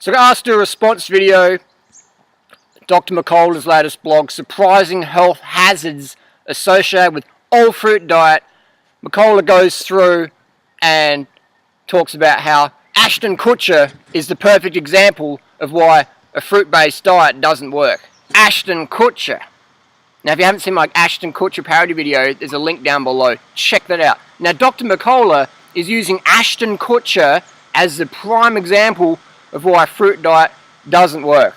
So I got asked to do a response video. Dr. Mercola's latest blog, Surprising Health Hazards Associated with All Fruit Diet. Mercola goes through and talks about how Ashton Kutcher is the perfect example of why a fruit-based diet doesn't work. Ashton Kutcher. Now, if you haven't seen my Ashton Kutcher parody video, there's a link down below. Check that out. Now, Dr. Mercola is using Ashton Kutcher as the prime example of why a fruit diet doesn't work.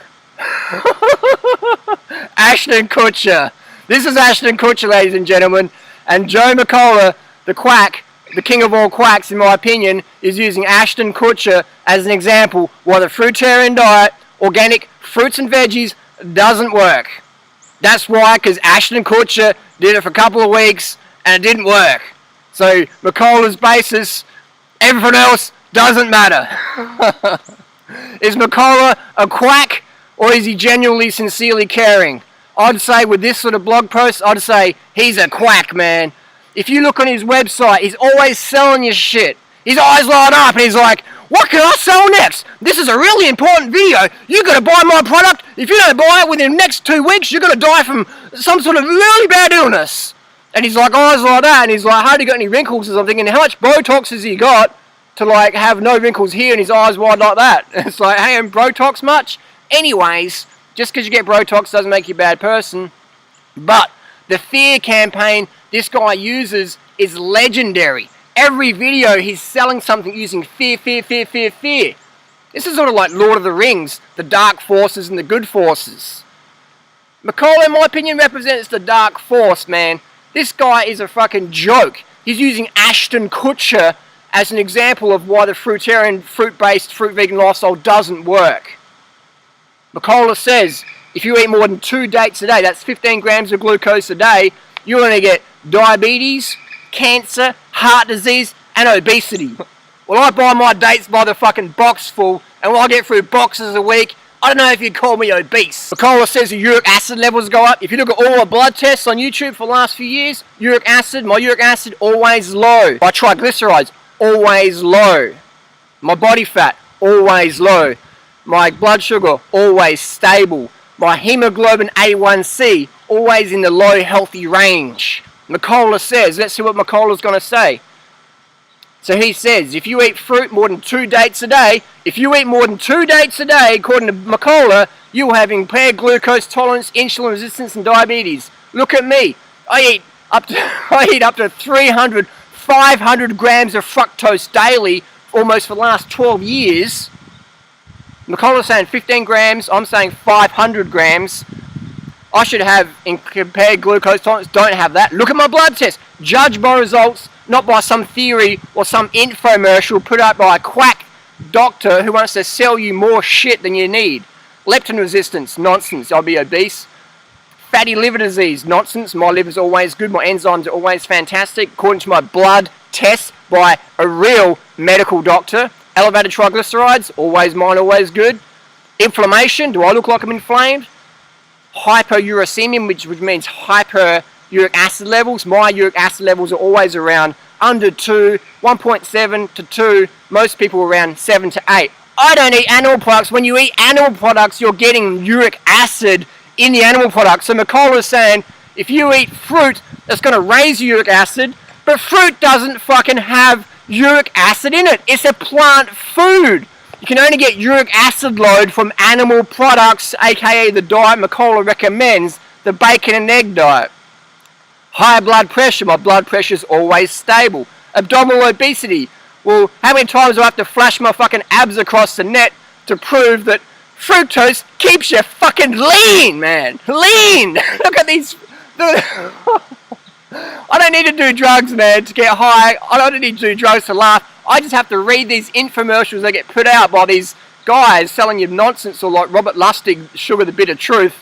Ashton Kutcher. This is Ashton Kutcher, ladies and gentlemen. And Joe Mercola, the quack, the king of all quacks, in my opinion, is using Ashton Kutcher as an example why the fruitarian diet, organic fruits and veggies, doesn't work. That's why, because Ashton Kutcher did it for a couple of weeks and it didn't work. So Mercola's basis, everything else doesn't matter. Is Mercola a quack, or is he genuinely, sincerely caring? I'd say with this sort of blog post, I'd say he's a quack, man. If you look on his website, he's always selling you shit. His eyes light up and he's like, what can I sell next? This is a really important video. You gotta buy my product. If you don't buy it within the next 2 weeks, you're gonna die from some sort of really bad illness. And he's like, eyes like that, and he's like, have you got any wrinkles or something? And how much Botox has he got to like have no wrinkles here and his eyes wide like that? And it's like, hey, and Botox much? Anyways, just because you get Botox doesn't make you a bad person. But the fear campaign this guy uses is legendary. Every video he's selling something using fear, fear, fear, fear, fear. This is sort of like Lord of the Rings, the dark forces and the good forces. Mercola, in my opinion, represents the dark force, man. This guy is a fucking joke. He's using Ashton Kutcher as an example of why the fruitarian, fruit-based, fruit-vegan lifestyle doesn't work. Mercola says, if you eat more than 2 dates a day, that's 15 grams of glucose a day, you're going to get diabetes, cancer, heart disease, and obesity. Well, I buy my dates by the fucking box full, and when I get through boxes a week, I don't know if you'd call me obese. Mercola says the uric acid levels go up. If you look at all my blood tests on YouTube for the last few years, my uric acid always low. My triglycerides, always low. My body fat, always low. My blood sugar, always stable. My hemoglobin A1C, always in the low healthy range. Mercola says, let's see what Mercola's going to say. So he says, if you eat fruit more than 2 dates a day, according to Mercola, you will have impaired glucose tolerance, insulin resistance, and diabetes. Look at me. I eat up to 300, 500 grams of fructose daily, almost for the last 12 years. Mercola's saying 15 grams, I'm saying 500 grams. I should have impaired glucose tolerance, don't have that. Look at my blood test. Judge my results, not by some theory or some infomercial put out by a quack doctor who wants to sell you more shit than you need. Leptin resistance, nonsense, I'll be obese. Fatty liver disease, nonsense, my liver's always good, my enzymes are always fantastic, according to my blood test by a real medical doctor. Elevated triglycerides, always mine, always good. Inflammation, do I look like I'm inflamed? Hyperuricemia, which means hyper uric acid levels. My uric acid levels are always around under 2, 1.7 to 2, most people around 7 to 8. I don't eat animal products. When you eat animal products, you're getting uric acid in the animal product. So Mercola is saying, if you eat fruit, that's going to raise your uric acid, but fruit doesn't fucking have uric acid in it. It's a plant food. You can only get uric acid load from animal products, aka the diet Mercola recommends, the bacon and egg diet. Higher blood pressure, my blood pressure is always stable. Abdominal obesity, well, how many times do I have to flash my fucking abs across the net to prove that fructose keeps you fucking lean, man? Lean! Look at these... I don't need to do drugs, man, to get high. I don't need to do drugs to laugh. I just have to read these infomercials that get put out by these guys selling you nonsense, or like Robert Lustig, Sugar the Bitter Truth,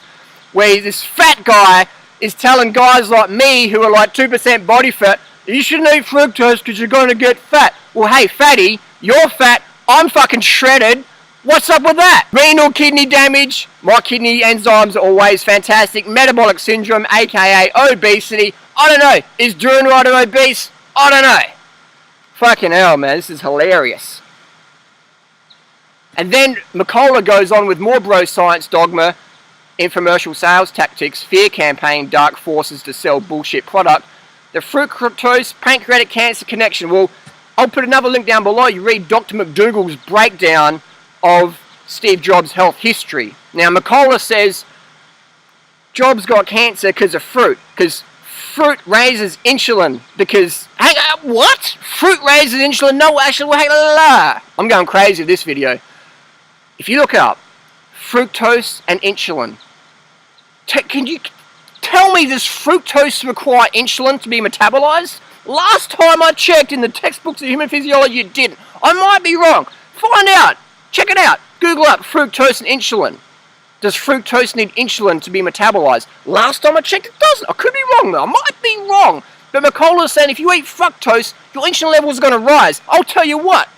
where this fat guy is telling guys like me who are like 2% body fat, you shouldn't eat fructose because you're going to get fat. Well, hey, fatty, you're fat, I'm fucking shredded. What's up with that? Renal kidney damage, my kidney enzymes are always fantastic. Metabolic syndrome, aka obesity. I don't know. Is Durian Rider obese? I don't know. Fucking hell, man. This is hilarious. And then Mercola goes on with more bro science dogma, infomercial sales tactics, fear campaign, dark forces to sell bullshit product. The fructose pancreatic cancer connection. Well, I'll put another link down below. You read Dr. McDougall's breakdown of Steve Jobs' health history. Now, Mercola says Jobs got cancer because of fruit, because fruit raises insulin, because, hey, what? Fruit raises insulin? No, actually, I'm going crazy with this video. If you look up fructose and insulin, can you tell me, does fructose require insulin to be metabolized? Last time I checked in the textbooks of human physiology, it didn't. I might be wrong. Find out. Check it out. Google up fructose and insulin. Does fructose need insulin to be metabolized? Last time I checked, it doesn't. I could be wrong though. I might be wrong. But Mercola is saying if you eat fructose, your insulin levels are going to rise. I'll tell you what.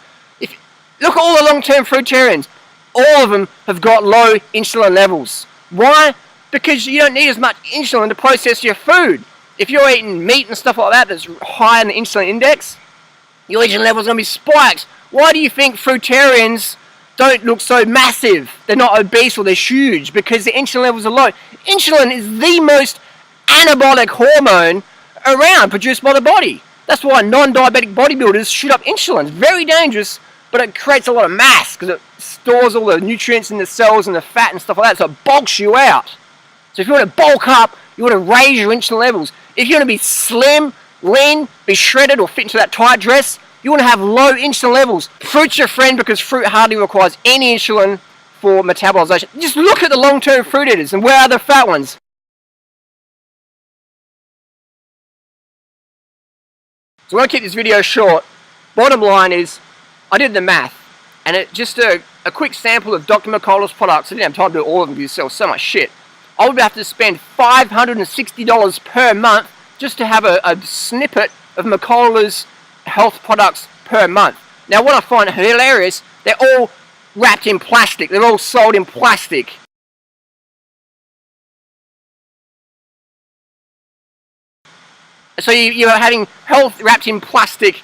Look at all the long-term fruitarians. All of them have got low insulin levels. Why? Because you don't need as much insulin to process your food. If you're eating meat and stuff like that that's high in the insulin index, your insulin levels are going to be spiked. Why do you think fruitarians don't look so massive? They're not obese or they're huge because the insulin levels are low. Insulin is the most anabolic hormone around, produced by the body. That's why non-diabetic bodybuilders shoot up insulin. It's very dangerous, but it creates a lot of mass because it stores all the nutrients in the cells and the fat and stuff like that, so it bulks you out. So if you want to bulk up, you want to raise your insulin levels. If you want to be slim, lean, be shredded or fit into that tight dress, you want to have low insulin levels. Fruit's your friend because fruit hardly requires any insulin for metabolization. Just look at the long-term fruit eaters and where are the fat ones? So I'm going to keep this video short. Bottom line is, I did the math, and it just a quick sample of Dr. Mercola's products. I didn't have time to do all of them because you sell so much shit. I would have to spend $560 per month just to have a snippet of Mercola's health products per month. Now what I find hilarious, they're all wrapped in plastic. They're all sold in plastic. So you're having health wrapped in plastic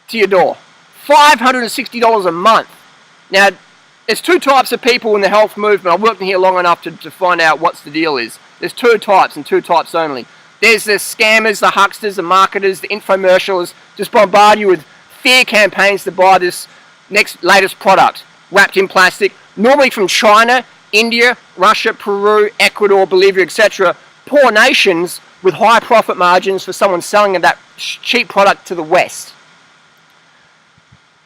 to your door. $560 a month. Now, there's two types of people in the health movement. I've worked in here long enough to find out what's the deal is. There's two types and two types only. There's the scammers, the hucksters, the marketers, the infomercials, just bombard you with fear campaigns to buy this latest product wrapped in plastic, normally from China, India, Russia, Peru, Ecuador, Bolivia, etc. Poor nations with high profit margins for someone selling that cheap product to the West.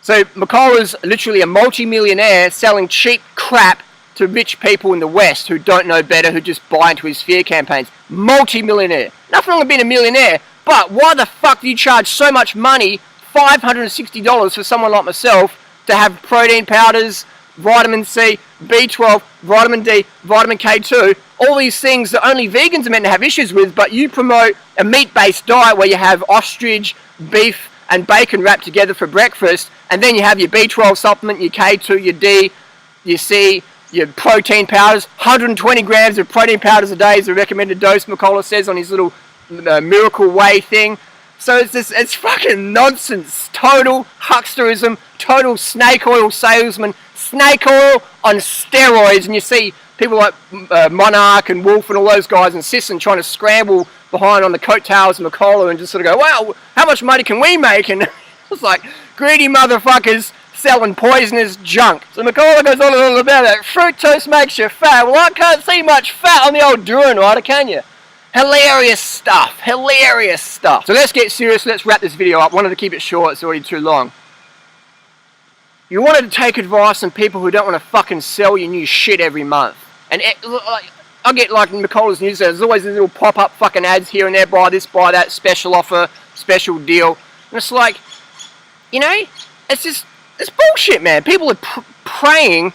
So Mercola's literally a multi-millionaire selling cheap crap to rich people in the West who don't know better, who just buy into his fear campaigns. Multi-millionaire. Nothing wrong with being a millionaire, but why the fuck do you charge so much money, $560 for someone like myself, to have protein powders, vitamin C, B12, vitamin D, vitamin K2, all these things that only vegans are meant to have issues with, but you promote a meat-based diet where you have ostrich, beef, and bacon wrapped together for breakfast, and then you have your B12 supplement, your K2, your D, your C, your protein powders. 120 grams of protein powders a day is the recommended dose, Mercola says on his little Miracle Way thing. So it's fucking nonsense. Total hucksterism, total snake oil salesman, snake oil on steroids. And you see people like Monarch and Wolf and all those guys insistent trying to scramble behind on the coattails of Mercola and just sort of go, wow, how much money can we make? And it's like greedy motherfuckers selling poisonous junk. So Mercola goes on and on about it. Fructose makes you fat. Well, I can't see much fat on the old Durian rider, can you? Hilarious stuff. Hilarious stuff. So let's get serious. Let's wrap this video up. Wanted to keep it short. It's already too long. You wanted to take advice from people who don't want to fucking sell you new shit every month. And I get like in Mercola's newsletter, there's always these little pop-up fucking ads here and there, buy this, buy that, special offer, special deal. And it's like, you know, it's bullshit, man. People are preying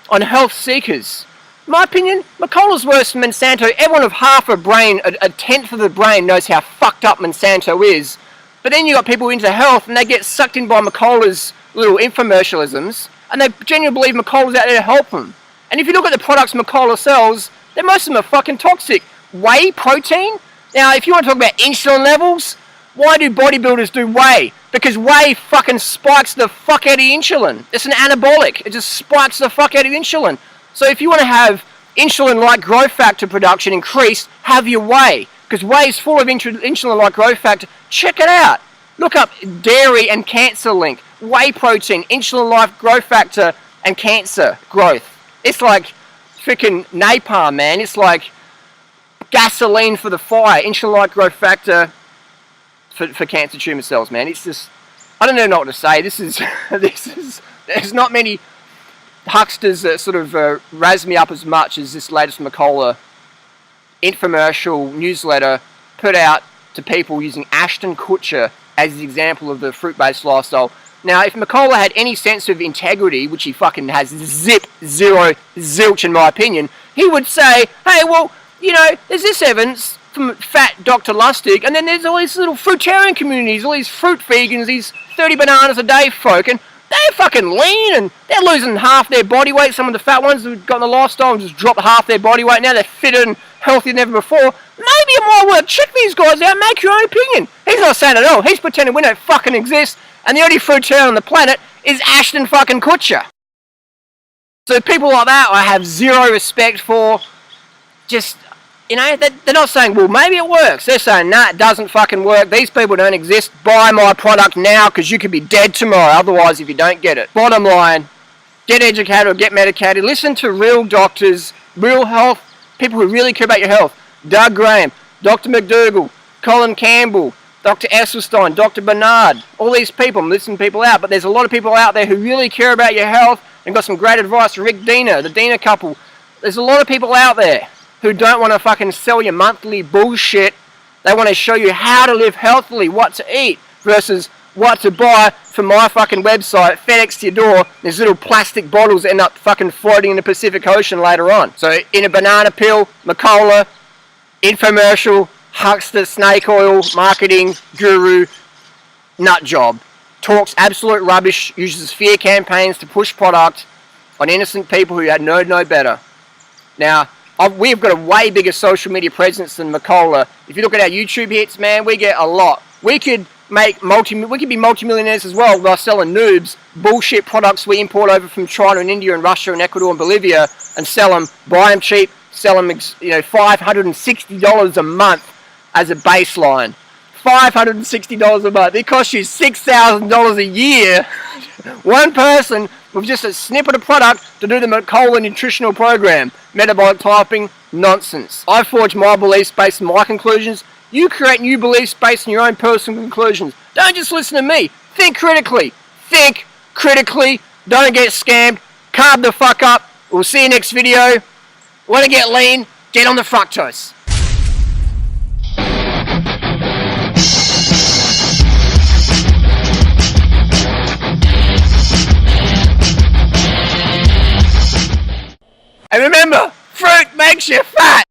on health seekers. In my opinion, Mercola's worse than Monsanto. Everyone of half a brain, a tenth of the brain knows how fucked up Monsanto is. But then you got people into health and they get sucked in by Mercola's little infomercialisms and they genuinely believe Mercola's out there to help them. And if you look at the products Mercola sells, then most of them are fucking toxic. Whey protein? Now, if you want to talk about insulin levels, why do bodybuilders do whey? Because whey fucking spikes the fuck out of insulin. It's an anabolic. It just spikes the fuck out of insulin. So if you want to have insulin-like growth factor production increased, have your whey. Because whey is full of insulin-like growth factor. Check it out. Look up dairy and cancer link. Whey protein, insulin-like growth factor, and cancer growth. It's like freaking napalm, man. It's like gasoline for the fire. Insulin-like growth factor for cancer tumor cells, man. It's just, I don't know what to say. There's not many hucksters that sort of razz me up as much as this latest Mercola infomercial newsletter put out to people using Ashton Kutcher as the example of the fruit-based lifestyle. Now, if Mercola had any sense of integrity, which he fucking has zero, zilch in my opinion, he would say, hey, well, you know, there's this evidence from fat Dr. Lustig, and then there's all these little fruitarian communities, all these fruit vegans, these 30 bananas a day folk, and they're fucking lean, and they're losing half their body weight. Some of the fat ones who've got in the lifestyle and just dropped half their body weight. Now they're fitter and healthier than ever before. Maybe it might work. Check these guys out, make your own opinion. He's not saying it at all. He's pretending we don't fucking exist, and the only fruitarian on the planet is Ashton fucking Kutcher. So people like that I have zero respect for. Just, you know, they're not saying, well, maybe it works. They're saying, nah, it doesn't fucking work. These people don't exist. Buy my product now because you could be dead tomorrow otherwise if you don't get it. Bottom line, get educated or get medicated. Listen to real doctors, real health, people who really care about your health. Doug Graham, Dr. McDougall, Colin Campbell, Dr. Esselstyn, Dr. Bernard, all these people. I'm listening to people out, but there's a lot of people out there who really care about your health and got some great advice. Rick Diener, the Diener couple. There's a lot of people out there who don't want to fucking sell you monthly bullshit. They want to show you how to live healthily, what to eat, versus what to buy from my fucking website, FedEx to your door. These little plastic bottles end up fucking floating in the Pacific Ocean later on. So in a banana pill, Mercola, infomercial, huckster, snake oil, marketing, guru, nut job. Talks absolute rubbish, uses fear campaigns to push product on innocent people who had no better. Now, we've got a way bigger social media presence than Mercola. If you look at our YouTube hits, man, we get a lot. We could be multimillionaires as well by selling noobs bullshit products we import over from China and India and Russia and Ecuador and Bolivia and sell them, buy them cheap, sell them, you know, $560 a month as a baseline. $560 a month. It costs you $6,000 a year. One person with just a snippet of product to do the Mercola nutritional program. Metabolic typing, nonsense. I forge my beliefs based on my conclusions. You create new beliefs based on your own personal conclusions. Don't just listen to me. Think critically. Think critically. Don't get scammed. Carb the fuck up. We'll see you next video. Want to get lean? Get on the fructose. And remember, fruit makes you fat.